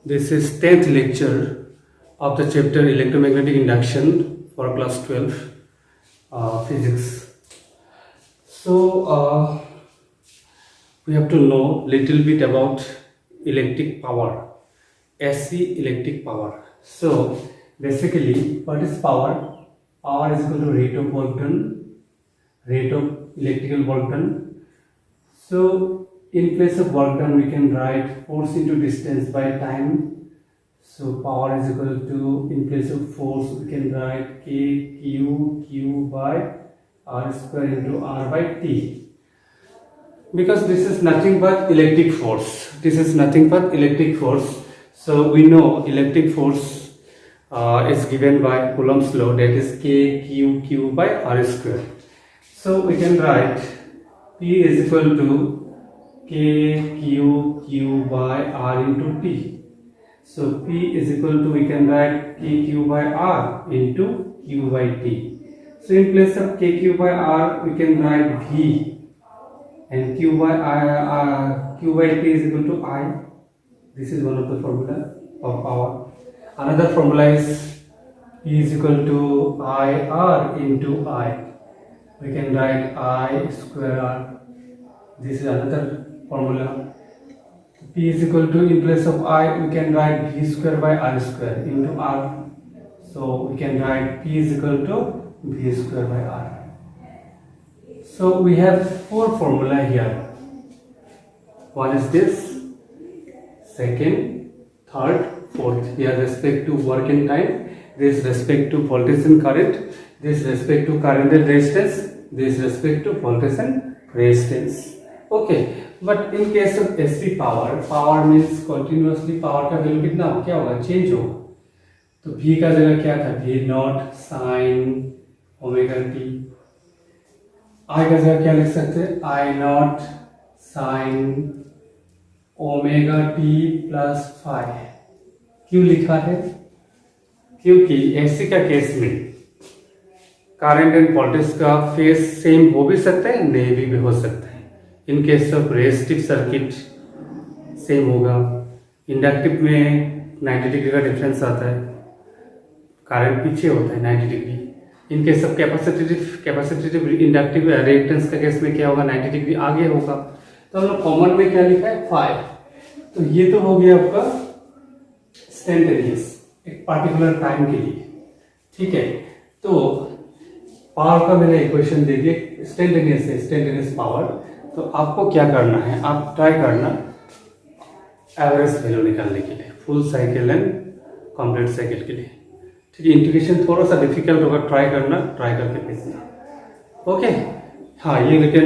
This is 10th lecture of the chapter Electromagnetic Induction for class 12 physics. So we have to know little bit about electric power, AC electric power. So basically, what is power? Power is equal to rate of work done, rate of electrical work done. So in place of work done, we can write force into distance by time. So power is equal to, in place of force, we can write Q by R square into R by T. Because this is nothing but electric force. This is nothing but electric force. So we know electric force is given by Coulomb's law, that is Q by R square. So we can write P is equal to Q by R into T. So P is equal to, we can write Q by R into Q by T. So in place of Q by R, we can write V, and Q by T is equal to I. This is one of the formula of power. Another formula is P is equal to IR into I. We can write I square R. This is another formula. P is equal to, in place of I, we can write V square by R square into R. So we can write P is equal to V square by R. So we have four formula here. One is this, second, third, fourth. Here respect to work and time, this respect to voltage and current, this respect to current and resistance, this respect to voltage and resistance. Okay, but in case of AC power, power means continuously power का value कितना हो, क्या होगा, change होगा. तो V का जगह क्या था, V not sine omega T. I का जगह क्या लिख सकते हैं, I not sine omega T plus five. क्यों लिखा है, क्योंकि AC का केस में करंट एंड वोल्टेज का फेज सेम हो भी सकता है, नहीं भी हो सकता है. In case of resistive circuit same होगा. इंडक्टिव में 90 डिग्री का डिफरेंस आता है, करंट पीछे होता है 90 degree. In case of capacitive inductive reactance का केस में क्या होगा, 90 डिग्री आगे होगा. तो हम लोग कॉमन में क्या लिखा है, 5. तो ये तो हो गया आपका इंस्टेंटेनियस, एक पार्टिकुलर टाइम के लिए. ठीक है, तो पावर का मैंने इक्वेशन दे दिया, इंस्टेंटेनियस पावर. तो आपको क्या करना है, आप ट्राई करना एवरेज वैल्यू निकालने के लिए, full cycle and complete cycle के लिए. ठीक है, इंटीग्रेशन थोड़ा सा डिफिकल्ट होगा, ट्राई करके भेजना. ओके, हाँ, ये लेकिन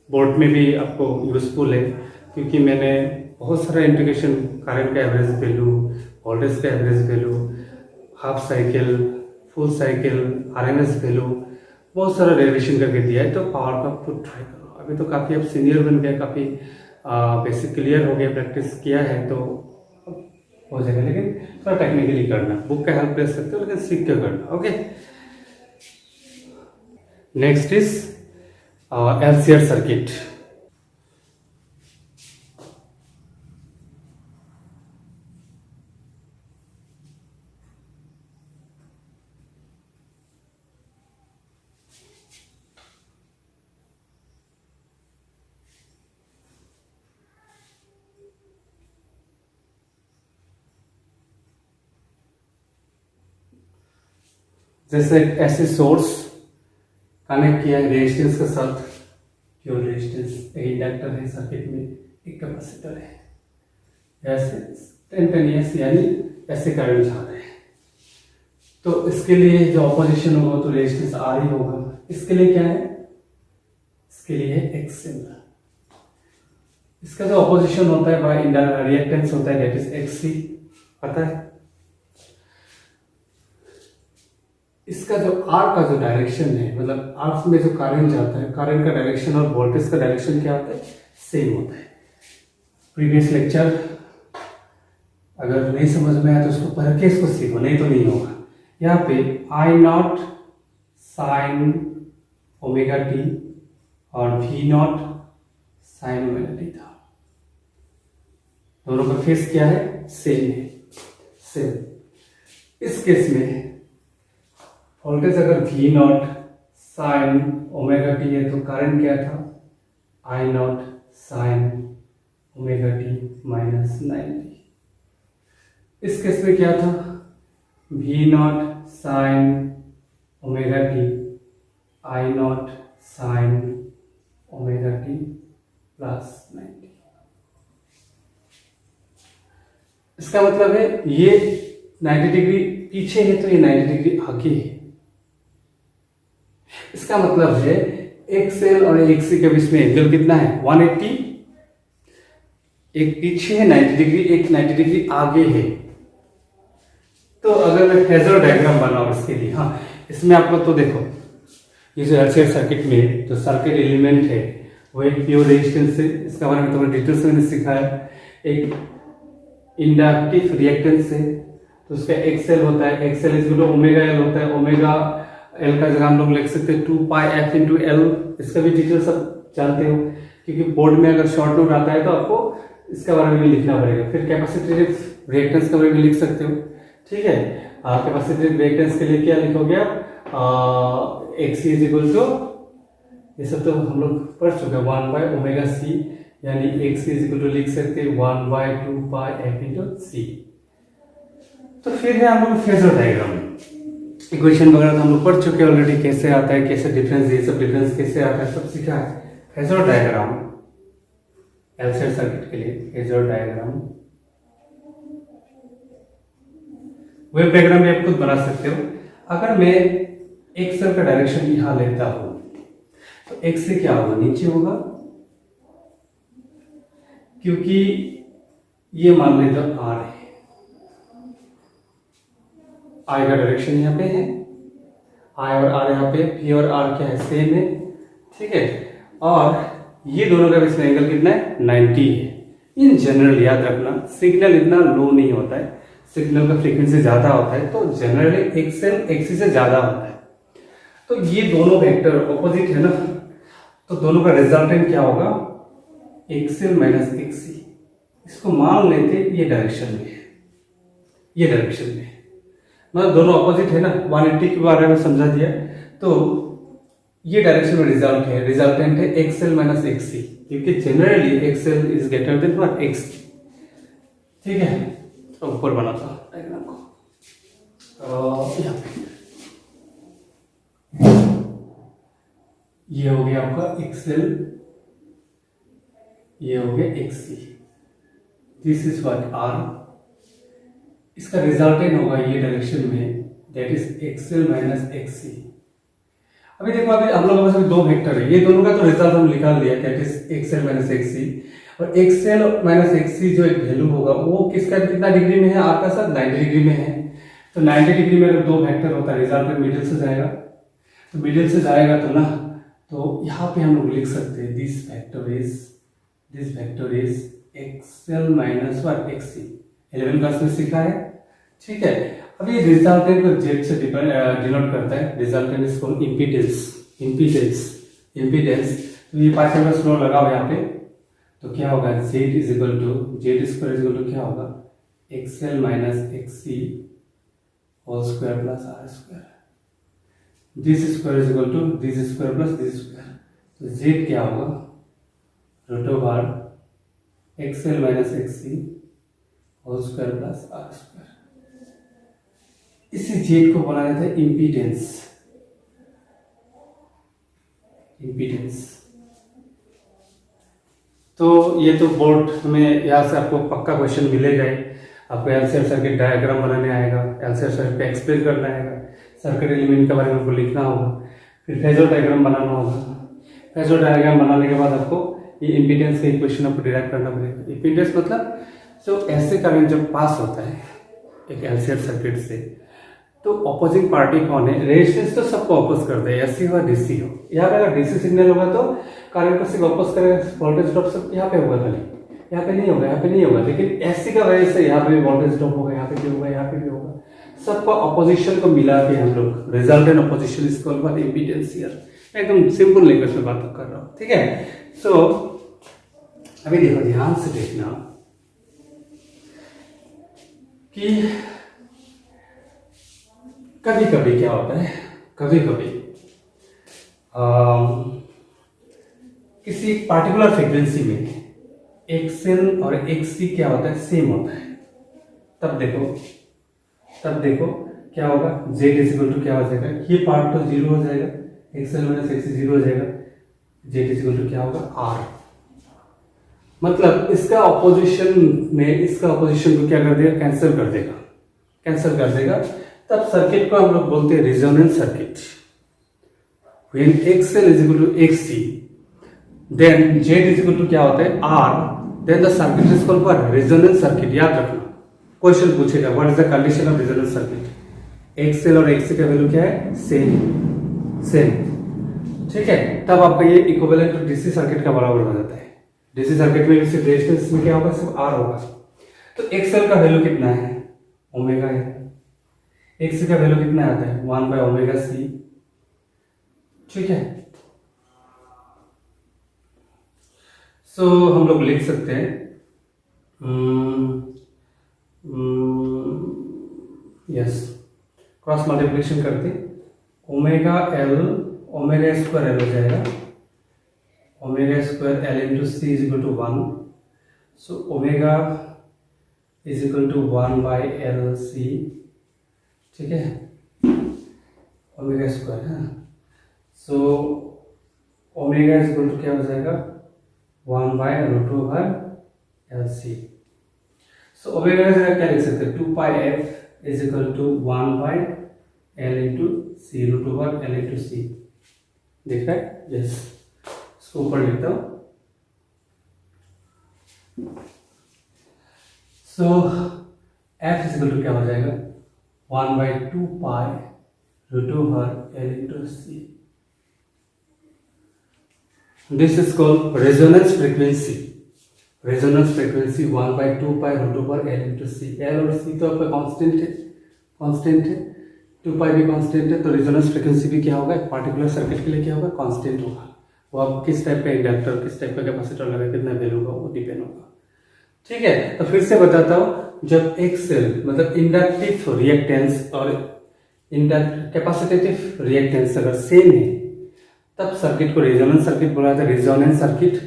बोर्ड में भी आपको यूजफुल है, क्योंकि मैंने बहुत सारा इंटीग्रेशन, करंट का एवरेज वैल्यू, वोल्टेज का average value, half cycle, full cycle, RMS value, बहुत सारा डेरिवेशन करके दिया है. तो पावर का खुद ट्राई करो. अभी तो काफ़ी अब सीनियर बन गया, काफ़ी बेसिक क्लियर हो गया, प्रैक्टिस किया है तो हो जाएगा. लेकिन थोड़ा टेक्निकली करना, बुक का हेल्प ले सकते हो, लेकिन सीख के करना. Okay, next is LCR circuit. जैसे ऐसे सोर्स कनेक्ट किया है रेजिस्टेंस के साथ, प्योर रेजिस्टेंस, एक इंडक्टर है सर्किट में, एक कैपेसिटर है. ऐसे इंस्टेंटेनियस यानी ऐसे करंट जा रहे हैं. तो इसके लिए जो ऑपोजिशन होगा तो रेजिस्टेंस आर ही होगा. इसके लिए क्या है, इसके लिए है एक्स सिंबल. इसका जो ऑपोजिशन होता है बाय रिएक्टेंस होता है, दैट इज एक्स सी. पता है, इसका जो आर का जो डायरेक्शन है, मतलब आर में जो करंट जाता है, करंट का डायरेक्शन और वोल्टेज का डायरेक्शन क्या होता है, सेम होता है. प्रीवियस लेक्चर अगर नहीं समझ में आया तो उसको पढ़ के इसको सीखो, नहीं तो नहीं होगा. यहाँ पे I naught sine omega t और V naught sine omega t था. दोनों का फेस क्या है, सेम है, सेम। इस केस में वोल्टेज अगर V not sine omega T है तो करंट क्या था, I not sine omega T minus 90। इस केस में क्या था, V not sine omega T I not sine omega T plus 90। इसका मतलब है ये 90 डिग्री पीछे है तो ये 90 डिग्री आगे है। इसका मतलब है एक्सएल और एक्सी के बीच में एंगल कितना है, 180। एक पीछे है 90 डिग्री, एक 90 डिग्री आगे है। तो अगर मैं फेजर डायग्राम बनाऊं इसके लिए, हाँ इसमें आप लोग तो देखो ये जो एलसीआर सर्किट में जो सर्किट एलिमेंट है वो एक प्योर रेजिस्टेंस है, इसका बारे में थोड़ा डिटेल्स मैंने सिखाया। एक इंडक्टिव रिएक्टेंस है तो उसका एक्सएल होता है, XL is equal to omega L होता है। ओमेगा एल का जगह हम लोग लिख सकते हैं 2 पाई एफ इंटू एल। इसका भी डिटेल सब जानते हो क्योंकि बोर्ड में अगर शॉर्ट नोट आता है तो आपको इसके बारे में भी लिखना पड़ेगा। फिर कैपेसिटिव रिएक्टेंस के बारे में लिख सकते हो, ठीक है। कैपेसिटिव रिएक्टेंस के लिए क्या लिखोगे आप, एक्सी इज इक्वल टू, ये सब तो हम लोग पढ़ चुके हैं, 1 बाय ओमेगा सी, यानी एक्सी इज इक्वल टू लिख सकते हैं 1 बाय 2 पाई एफ इंटू सी। तो फिर है हम लोग फेजर डायग्राम, इक्वेशन वगैरह तो हम लोग पढ़ चुके हैं ऑलरेडी, कैसे आता है, कैसे डिफरेंस, ये सब डिफरेंस कैसे आता है सब सीखा है। फेजर डायग्राम एलसीआर सर्किट के लिए, फेजर डायग्राम वेव डायग्राम भी आप खुद बना सकते हो। अगर मैं एक्सएल का डायरेक्शन यहां लेता हूं तो एक्स से क्या होगा, नीचे होगा, क्योंकि ये मान लेते आर है, आई का डायरेक्शन यहाँ पे है, आई और आर यहाँ पे, पी और आर क्या है, सेम है, ठीक है। और ये दोनों का बीच में एंगल कितना है, 90 है। इन जनरल याद रखना सिग्नल इतना लो नहीं होता है, सिग्नल का फ्रीक्वेंसी ज्यादा होता है तो जनरली एक्सएल एक्सी से ज्यादा होता है। तो ये दोनों वेक्टर ऑपोजिट है ना, तो दोनों का रिजल्टेंट क्या होगा, एक्सएल माइनस एक्सी। इसको मान लेते ये डायरेक्शन में है, ये डायरेक्शन में है, मतलब दोनों ऑपोजिट है ना। 180 के बारे में समझा दिया, तो ये डायरेक्शन में रिजल्ट है, रिजल्टेंट है एक्सएल माइनस एक्सी, क्योंकि generally XL is greater than what, XC, ठीक है। तो ऊपर बनाता हूं डायग्राम को, यहाँ पे ये हो गया आपका एक्सएल, ये हो गया XC, this is what R. इसका रिजल्टेंट होगा ये डायरेक्शन में, that is XL minus XC. अभी देखो, अभी हम लोगों के पास दो वेक्टर है, ये दोनों का तो रिजल्ट हम निकाल लिया, that is XL minus XC. और एक्सएल माइनस एक्सी जो एक वैल्यू होगा वो किसका कितना डिग्री में है, आपका साथ 90 डिग्री में है। तो 90 डिग्री में अगर दो वेक्टर होता है, रिजल्टेंट मिडिल से जाएगा, तो मिडिल से जाएगा तो ना, तो यहाँ पे हम लोग लिख सकते हैं this vector is XL minus what, XC. 11th class में सीखा है, ठीक है। अभी रिजल्टेंट को जेड से डिनोट करता है, रिजल्टेंट इज कॉल्ड इंपीडेंस। तो ये 5 नंबर स्लो लगाओ यहाँ पे, तो क्या होगा, Z is equal to, Z square is equal to क्या होगा, XL minus XC whole square plus R square. This square is equal to this square plus this square. तो जेड क्या होगा, root over XL minus XC whole square plus R square. इसी Z को बोला जाता है इंपीडेंस। तो ये तो बोर्ड में यहाँ से आपको पक्का क्वेश्चन मिलेगा ही। आपको एलसीआर सर्किट डायग्राम बनाने आएगा, एलसीआर सर्किट पे एक्सप्लेन करना आएगा, सर्किट एलिमेंट के बारे में आपको लिखना होगा, फिर फेजर डायग्राम बनाना होगा। फेजर डायग्राम बनाने के बाद आपको ये इंपीडेंस का इक्वेशन आपको डिराइव करना पड़ेगा। इंपीडेंस मतलब जो ऐसे करंट जब पास होता है एक एलसीआर सर्किट से, तो अपोजिंग पार्टी कौन है, रेजिस्टेंस तो सबको अपोज करते हैं, एसी हो डीसी हो। यहाँ पे अगर डीसी सिग्नल होगा तो करंट को सिर्फ अपोज करेगा, वोल्टेज ड्रॉप सब यहाँ पे होगा, खाली यहाँ पे नहीं होगा, यहाँ पे नहीं होगा। लेकिन एसी का वजह से यहाँ पे भी वोल्टेज ड्रॉप होगा, यहाँ पे भी होगा, यहाँ पे भी होगा। सबको अपोजिशन को मिला के हम लोग रिजल्टेंट अपोजिशन इसको इंपीडेंस हियर, एकदम सिंपल लैंग्वेज में बात कर रहा हूँ, ठीक है। सो अभी देखो, ध्यान से देखना, कि कभी कभी क्या होता है, कभी कभी किसी पार्टिकुलर फ्रीक्वेंसी में एक सेल और एक सी क्या होता है, सेम होता है। तब देखो क्या होगा, z इज इक्वल टू क्या हो जाएगा, ये पार्ट तो जीरो हो जाएगा, एक्सएल माइनस एक्स जीरो हो जाएगा, z इज इक्वल टू क्या होगा, r। मतलब इसका ऑपोजिशन में इसका ऑपोजिशन को क्या कर देगा, कैंसिल कर देगा। तब सर्किट को हम लोग बोलते हैं resonance circuit. When XL is equal to XC then Z is equal to क्या होता है, R, then the circuit is called what, resonance circuit. याद रखना, क्वेश्चन पूछेगा what is the condition of resonance circuit. XL और XC का value क्या है, सेम, ठीक है। तब आपका ये इक्विवेलेंट टू डीसी सर्किट का बराबर हो जाता है। डीसी सर्किट में सिर्फ रेजिस्टेंस में क्या होगा, सिर्फ R होगा। तो XL का वैल्यू कितना है, ओमेगा है। XC का वैल्यू कितना आता है, 1 बाय ओमेगा C, ठीक है। सो हम लोग लिख सकते हैं यस, क्रॉस मल्टीप्लिकेशन करते omega L, omega square L हो जाएगा, ओमेगा स्क्वायर एल into C is equal to 1। So omega is equal to 1 by L C, ठीक है, ओमेगा स्क्वायर है। So omega is equal to क्या हो जाएगा, 1 by root over L C. So omega का जगह क्या लिख सकते हैं, 2 pi F is equal to 1 by L into C, root over L into C. देख रहा है, यस, इसको ऊपर लिखता हूं। So F is equal to क्या हो जाएगा, 1 by 2 pi root over L into C. This is called resonance frequency. Resonance frequency 1 by 2 pi root over L into C. L और C तो आपका कांस्टेंट है, 2 पाई भी कांस्टेंट है, तो रेजोनेंस फ्रीक्वेंसी भी क्या होगा, एक पार्टिकुलर सर्किट के लिए क्या होगा, कांस्टेंट होगा। वो आप किस टाइप का इंडक्टर, किस टाइप का कैपेसिटर लगा, कितना वैल्यू होगा, वो डिपेंड होगा, ठीक है। तो फिर से बताता हूँ, जब XL मतलब इंडक्टिव रिएक्टेंस और कैपेसिटेटिव रिएक्टेंस अगर सेम है तब सर्किट को रेजोनेंस सर्किट बोला जाता है, रेजोनेंस सर्किट।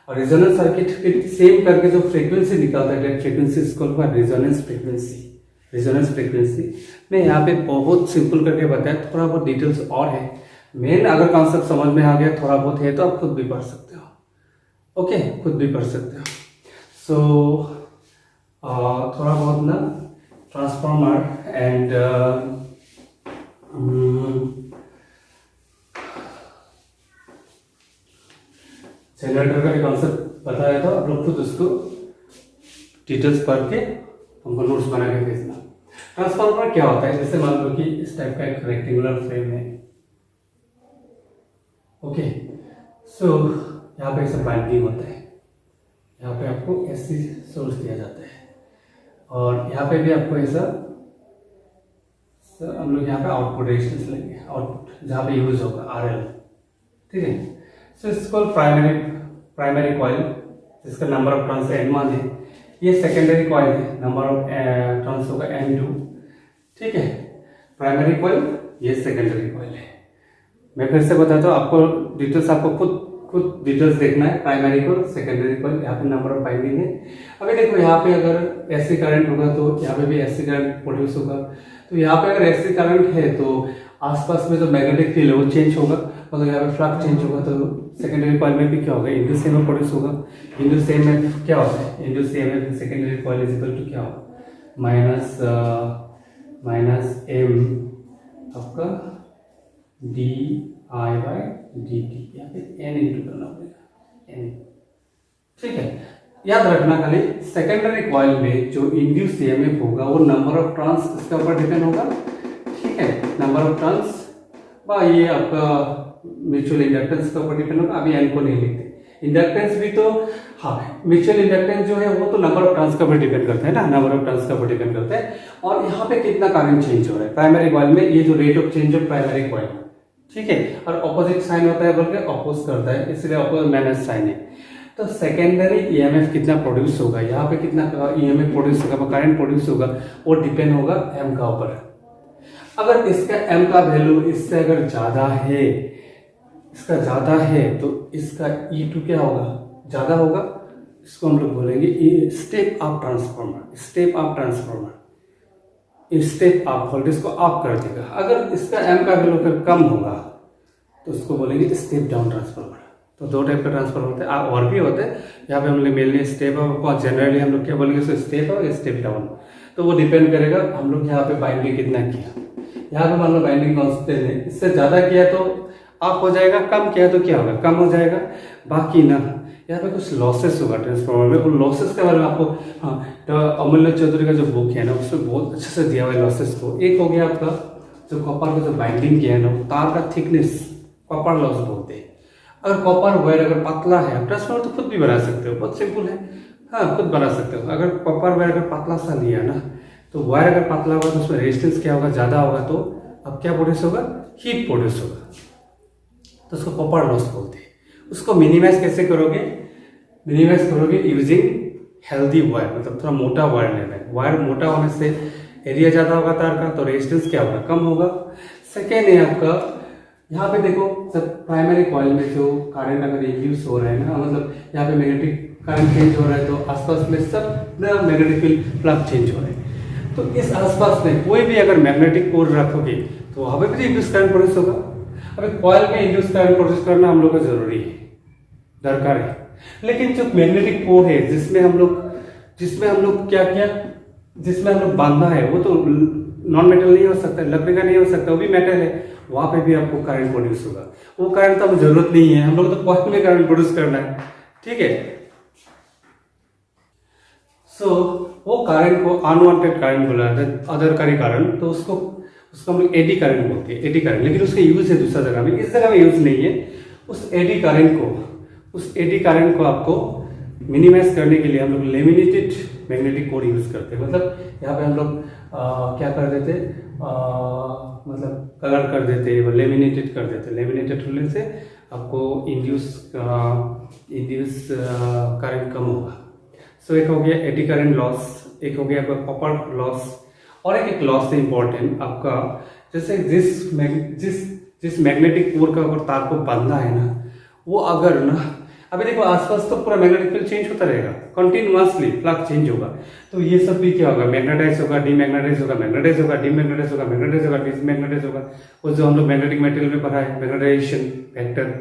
और रेजोनेंस सर्किट फिर सेम करके जो फ्रीक्वेंसी निकालता है, that frequency is called by resonance frequency. Resonance frequency मैं यहाँ पे बहुत सिंपल करके बताया, थोड़ा बहुत डिटेल्स और है। मेन अगर कॉन्सेप्ट समझ में आ गया, थोड़ा बहुत है तो आप खुद भी पढ़ सकते हो, ओके, खुद भी पढ़ सकते हो। सो थोड़ा बहुत ना ट्रांसफॉर्मर एंड जनरेटर का भी कॉन्सेप्ट बताया था, आप लोग खुद उसको डिटेल्स पढ़ के हमको नोट्स बना के भेजना। ट्रांसफार्मर क्या होता है, जैसे मान लो कि इस टाइप का एक रेक्टेंगुलर फ्रेम है, ओके। सो यहाँ पे ऐसा बाइंडिंग होता है, यहाँ पे आपको एसी सोर्स दिया जाता है, और यहाँ पे भी आपको ऐसा हम लोग यहाँ पे आउटपुट रेजिस्टेंस लेंगे, आउटपुट जहाँ पे यूज होगा RL, ठीक है। So it's called primary coil, जिसका नंबर ऑफ टर्न्स N1 है। ये सेकेंडरी कॉइल है, नंबर ऑफ टर्न्स होगा N2, ठीक है। प्राइमरी कॉइल, ये सेकेंडरी कॉइल है। मैं फिर से बताता हूँ, आपको डिटेल्स आपको खुद डिटेल्स देखना है। प्राइमरी कॉइल, सेकेंडरी कॉइल, यहाँ पे नंबर ऑफ बाइंडिंग है। अभी देखो यहाँ पे अगर एसी करंट होगा तो यहाँ पे भी एसी करंट प्रोड्यूस होगा। तो यहाँ पे अगर एसी करंट है तो आसपास में जो मैग्नेटिक फील्ड है वो चेंज होगा, मतलब यहाँ पे फ्लक्स चेंज होगा। तो सेकेंडरी कॉइल में भी क्या होगा, इंडू सेम में प्रोड्यूस होगा। इंडू सेम में क्या होता है, इंडू सेम में secondary coil is equal to क्या होगा, माइनस एम आपका d I by d t, यहाँ पे एन इंटू करना पड़ेगा, एन, ठीक है। याद रखना खाली सेकेंडरी कॉइल में जो इंड्यूस ईएमएफ होगा वो नंबर ऑफ टर्न्स इसके ऊपर डिपेंड होगा, ठीक है। नंबर ऑफ टर्न्स ये आपका म्यूचुअल इंडक्टेंस का ऊपर डिपेंड होगा। अभी एन को नहीं लिखते, इंडक्टेंस भी तो, हाँ, म्यूचुअल इंडक्टेंस जो है वो तो नंबर ऑफ टर्न्स का ऊपर डिपेंड करता है ना, नंबर ऑफ टर्न्स का ऊपर डिपेंड करता है। और यहाँ पे कितना करंट चेंज हो रहा है प्राइमरी कॉइल में, ये जो rate of change of primary coil, ठीक है। और ऑपोजिट साइन होता है बोल के अपोज करता है, इसलिए अपोज माइनस साइन है। तो सेकेंडरी ईएमएफ कितना प्रोड्यूस होगा, यहाँ पे कितना ईएमएफ प्रोड्यूस होगा, करंट प्रोड्यूस होगा, वो डिपेंड होगा एम का ऊपर। अगर इसका एम का वैल्यू इससे अगर ज्यादा है, इसका ज्यादा है तो इसका E2 क्या होगा, ज्यादा होगा। इसको हम लोग बोलेंगे step up transformer. Step up transformer, step up voltage को अप कर देगा। अगर इसका एम का वैल्यू अगर कम होगा तो उसको बोलेंगे स्टेप डाउन ट्रांसफॉर्मर। तो दो टाइप का ट्रांसफॉर्मर होते हैं और भी होते हैं। यहाँ पे हम लोग मेनली स्टेप अप, जनरली हम लोग क्या बोलेंगे उसको स्टेप अप या स्टेप डाउन। तो वो डिपेंड करेगा हम लोग यहाँ पे बाइंडिंग कितना किया। यहाँ पे मान लो बाइंडिंग कांस्टेंट है, इससे ज्यादा किया तो अप हो जाएगा, कम किया तो क्या होगा, कम हो जाएगा। बाकी ना यहाँ पे कुछ लॉसेस होगा ट्रांसफॉर्मर में। उन लॉसेस के बारे में आपको तो अमूल्य चौधरी का जो बुक है ना उसमें बहुत अच्छे से दिया हुआ है लॉसेस को। एक हो गया आपका जो कॉपर का जो बाइंडिंग किया है ना, तार का थिकनेस कॉपर लॉस बोलते हैं। अगर कॉपर वायर अगर पतला है, ट्रांसफॉर्मर तो खुद भी बना सकते हो, बहुत सिंपल है। हाँ, खुद बना सकते हो। अगर कॉपर वायर अगर पतला सा लिया ना, तो वायर अगर पतला होगा तो उसमें रेजिस्टेंस क्या होगा, ज्यादा होगा, तो अब क्या प्रोड्यूस होगा, हीट प्रोड्यूस होगा। तो उसको कॉपर लॉस बोलते हैं। उसको मिनिमाइज कैसे करोगे, मिनिमाइज करोगे यूजिंग हेल्दी वायर, मतलब थोड़ा मोटा वायर लेना है। वायर मोटा होने से एरिया ज्यादा होगा तार का, तो रेजिस्टेंस क्या होगा, कम होगा। सेकेंड है आपका यहाँ पे देखो, जब प्राइमरी कॉइल में जो करंट अगर इंड्यूस हो रहा है ना, मतलब यहाँ पे मैग्नेटिक करंट चेंज हो रहा है, तो आसपास में सब मैग्नेटिक फील्ड फ्लक्स चेंज हो रहा है। तो इस आसपास में कोई भी अगर मैग्नेटिक कोर रखोगे तो वहां पे भी इंड्यूस करंट प्रोड्यूस होगा। अभी कॉइल में इंड्यूस करंट प्रोड्यूस करना हम लोग का जरूरी है, दरकार है। लेकिन जो मैग्नेटिक कोर है जिसमें हम लोग क्या किया, जिसमें हम लोग बांधा है, वो तो नॉन मेटल नहीं हो सकता, लकड़ी का नहीं हो सकता, वो भी मेटल है। वहां पे भी आपको करंट प्रोड्यूस होगा। वो करंट तो जरूरत नहीं है, हम लोग तो कॉइल में करंट प्रोड्यूस करना है, ठीक है। सो वो करंट को अनवांटेड करंट बोला जाता है, अदरकारी करंट। तो उसको हम लोग एडी करंट बोलते हैं, एडी करंट। लेकिन उसका यूज है दूसरा जगह में, इस जगह में यूज नहीं है। उस एडी करंट को आपको मिनिमाइज करने के लिए हम लोग लेमिनेटेड मैग्नेटिक कोर यूज करते हैं। मतलब यहाँ पे हम लोग क्या कर देते, मतलब कलर कर देते, लेमिनेटेड कर देते। लेमिनेटेड होने से आपको इंड्यूस करंट कम होगा। सो एक हो गया एडी करंट लॉस, एक हो गया आपका कॉपर लॉस, और एक लॉस है इंपॉर्टेंट आपका, जैसे जिस मैग्नेटिक कोर का अगर तार को बांधना है ना, वो अगर ना, अभी देखो आसपास तो पूरा मैग्नेटिक फील्ड चेंज होता रहेगा, कंटिन्यूअसली फ्लक्स चेंज होगा। तो ये सब भी क्या होगा, मैग्नेटाइज होगा, डीमैग्नेटाइज होगा, मैग्नेटाइज होगा, डीमैग्नेटाइज होगा, मैग्नेटाइज होगा, डिसमैग्नेटाइज होगा। वो जो हम लोग मैग्नेटिक मटेरियल में पढ़ा है, मैग्नेटाइजेशन फैक्टर,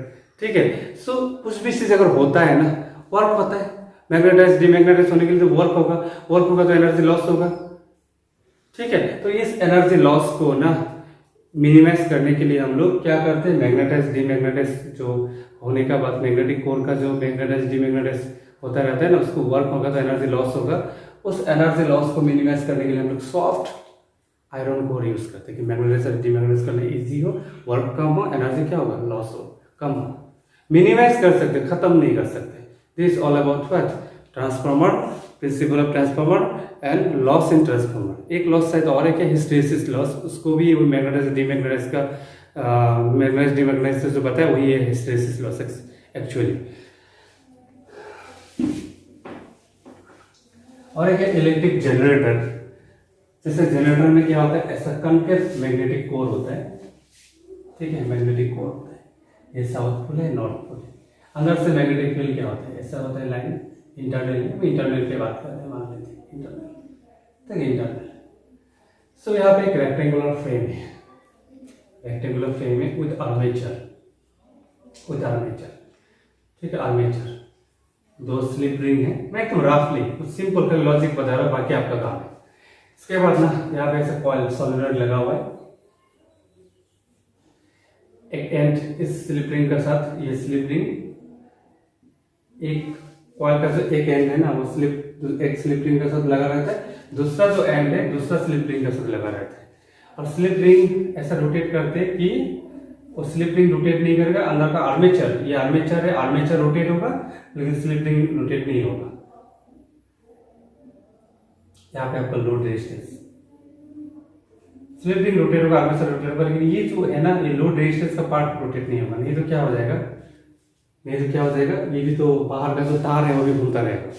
ठीक है। सो कुछ भी चीज अगर होता है ना, वर्क होता है। मैग्नेटाइज डीमैग्नेटाइज होने के लिए तो वर्क होगा तो एनर्जी लॉस होगा, ठीक है। तो इस एनर्जी लॉस को ना मिनिमाइज करने के लिए हम लोग क्या करते हैं, मैग्नेटाइज डीमैग्नेटाइज जो होने का बाद मैग्नेटिक कोर का जो मैग्नेटाइज डीमैग्नेटाइज होता रहता है ना, उसको वर्क होगा तो एनर्जी लॉस होगा। उस एनर्जी लॉस को मिनिमाइज करने के लिए हम लोग सॉफ्ट आयरन कोर यूज करते हैं कि मैग्नेटाइज और डीमैग्नेटाइज करना इजी हो, वर्क कम हो, एनर्जी क्या होगा, लॉस हो, कम हो। मिनिमाइज कर सकते, खत्म नहीं कर सकते। This all about what, transformer, principle of transformer and loss in transformer. एक लॉस शायद और एक है हिस्टैरिसीस लॉस, उसको भी मैग्नेटाइज डीमैग्नेटाइज का मैग्नेटाइज डीमैग्नेटाइज से जो बताया वही है हिस्टैरिसीस लॉस एक्चुअली। और एक है इलेक्ट्रिक जनरेटर। जैसे जनरेटर में क्या होता है, ऐसा कॉन्केव मैग्नेटिक कोर होता है, ठीक है, मैग्नेटिक कोर होता है, ये साउथ पोल है, नॉर्थ पोल है। अंदर से मैग्नेटिक फील्ड क्या होता है, ऐसा होता है लाइन, इंटरनल की बात करते हैं, मान लेते हैं इंटरनल, ठीक है, इंटरनल। सो यहाँ पे एक रेक्टेंगुलर फ्रेम है, रेक्टेंगुलर फ्रेम है विद आर्मेचर, ठीक है, आर्मेचर, दो स्लिप रिंग है। मैं एकदम रफली कुछ सिंपल का लॉजिक बता रहा हूँ, बाकी आपका काम है। इसके बाद ना यहाँ पे ऐसा कॉइल सोलेनॉइड लगा हुआ है, एक एंड इस स्लिप रिंग के साथ, ये स्लिप रिंग एक कॉइल का जो एक एंड है ना, वो एक स्लिप रिंग के साथ लगा रहता है, दूसरा जो एंड है दूसरा स्लिप रिंग के साथ लगा रहता है। और स्लिप रिंग ऐसा रोटेट करते हैं कि वो स्लिप रिंग रोटेट नहीं करेगा, अंदर का आर्मेचर, ये आर्मेचर है, आर्मेचर रोटेट होगा लेकिन स्लिप रिंग रोटेट नहीं होगा। यहाँ पे आपका load resistance, slip ring rotate होगा, आर्मेचर रोटेट होगा, लेकिन ये जो है ना, ये लोड रेजिस्टेंस का पार्ट रोटेट नहीं होगा। नहीं तो क्या हो जाएगा, नहीं तो क्या हो जाएगा, ये भी तो बाहर का जो तार है वो भी घूमता रहेगा।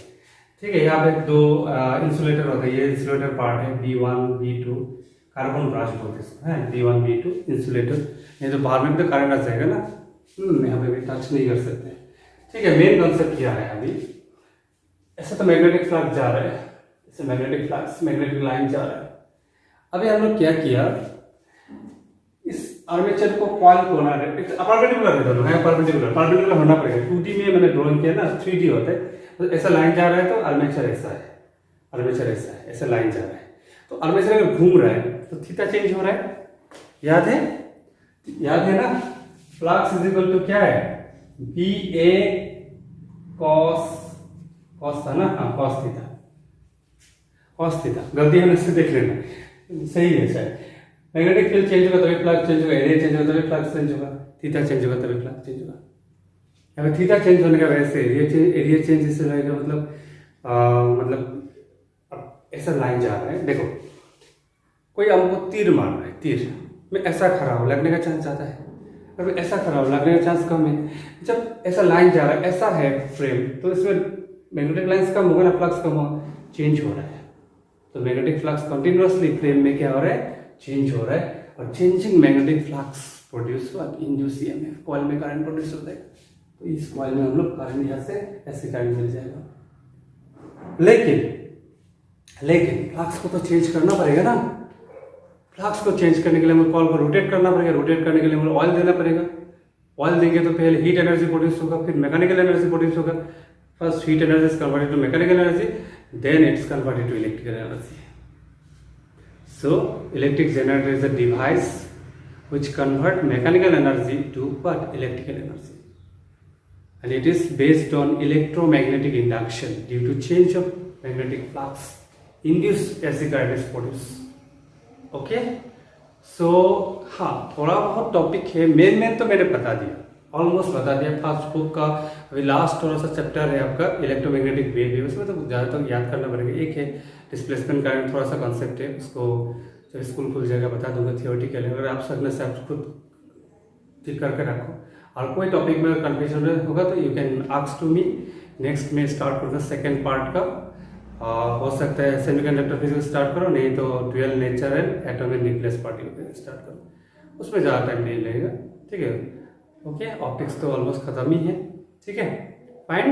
ठीक है, यहाँ पे दो इंसुलेटर होते हैं, ये इंसुलेटर पार्ट है B1 B2, कार्बन ब्रांच बोलते हैं B1 B2 इंसुलेटर। नहीं तो बाहर में भी तो करंट आ जाएगा ना, यहाँ पे भी टच नहीं कर सकते। ठीक है, मेन कॉन्सेप्ट क्या है अभी, ऐसा तो मैग्नेटिक फ्लक्स जा रहा है, ऐसे मैग्नेटिक फ्लक्स मैग्नेटिक लाइन जा रहा है। अभी हम लोग क्या किया, इस आर्मेचर को कॉइल को ना परपेंडिकुलर है, दोनों है परपेंडिकुलर होना पड़ेगा। 2D में मैंने ड्राइंग किया ना, 3D होता है, तो ऐसा लाइन जा रहा है तो आर्मेचर ऐसा है, आर्मेचर ऐसा है, ऐसा लाइन जा रहा है। तो आर्मेचर अगर घूम रहा है तो थीटा चेंज हो रहा है, याद है ना। फ्लक्स इज इक्वल टू क्या है, बी ए कॉस था ना, हाँ कॉस थीटा, गलती हमने इससे देख लेना, सही है शायद। मैग्नेटिक फील्ड चेंज होगा तभी फ्लक्स चेंज होगा, एरिया चेंज होगा तभी फ्लक्स चेंज होगा, थीटा चेंज होगा तभी फ्लक्स चेंज होगा। यहाँ पे थीटा चेंज होने का वजह से एरिया चेंज इससे रहेगा, मतलब ऐसा लाइन जा रहा है। देखो कोई हमको तीर मार रहा है, तीर में ऐसा खड़ा हो लगने का चांस ज़्यादा है, और ऐसा खड़ा हो लगने का चांस कम है। जब ऐसा लाइन जा रहा है, ऐसा है फ्रेम, तो इसमें मैग्नेटिक लाइन्स कम होगा ना, फ्लक्स कम होगा, चेंज हो रहा है। तो मैग्नेटिक फ्लक्स कंटिन्यूअसली फ्रेम में क्या हो रहा है, चेंज हो रहा है। और changing magnetic flux produce induce EMF, coil में करंट प्रोड्यूस होता है। तो इस कॉइल में हम लोग करंट यहाँ से ऐसे करंट मिल जाएगा। लेकिन फ्लक्स को तो चेंज करना पड़ेगा ना, फ्लक्स को चेंज करने के लिए हमें कॉइल को रोटेट करना पड़ेगा, रोटेट करने के लिए हमें ऑयल देना पड़ेगा। ऑयल देंगे तो पहले हीट एनर्जी प्रोड्यूस होगा, फिर मैकेनिकल एनर्जी प्रोड्यूस होगा। First heat energy is converted to mechanical energy, then it's converted to electrical energy. So electric generator is a device which convert mechanical energy to what? Electrical energy, and it is based on electromagnetic induction due to change of magnetic flux induced as the current is produced. Okay, so हाँ थोड़ा बहुत topic है, main तो मैंने बता दिया, almost बता दिया। फर्स्ट बुक का अभी लास्ट थोड़ा सा चैप्टर है आपका इलेक्ट्रोमैग्नेटिक वेव है, उसमें तो ज़्यादातर याद करना पड़ेगा। एक है डिस्प्लेसमेंट करंट, थोड़ा सा कॉन्सेप्ट है, उसको जब स्कूल खुल जाएगा बता दूंगा थियोरेटिकल है, अगर आप सकने से आप खुद ठीक करके रखो। और कोई टॉपिक में कन्फ्यूजन होगा तो you can ask to me. Next में स्टार्ट करूँगा सेकेंड पार्ट का, हो सकता है सेमीकंडक्टर फिजिक्स स्टार्ट करो, नहीं तो dual nature and atom and nucleus particle start करो, उसमें ज़्यादा टाइम नहीं लगेगा। ठीक है, ओके, ऑप्टिक्स तो ऑलमोस्ट खत्म ही है। ठीक है, फाइन।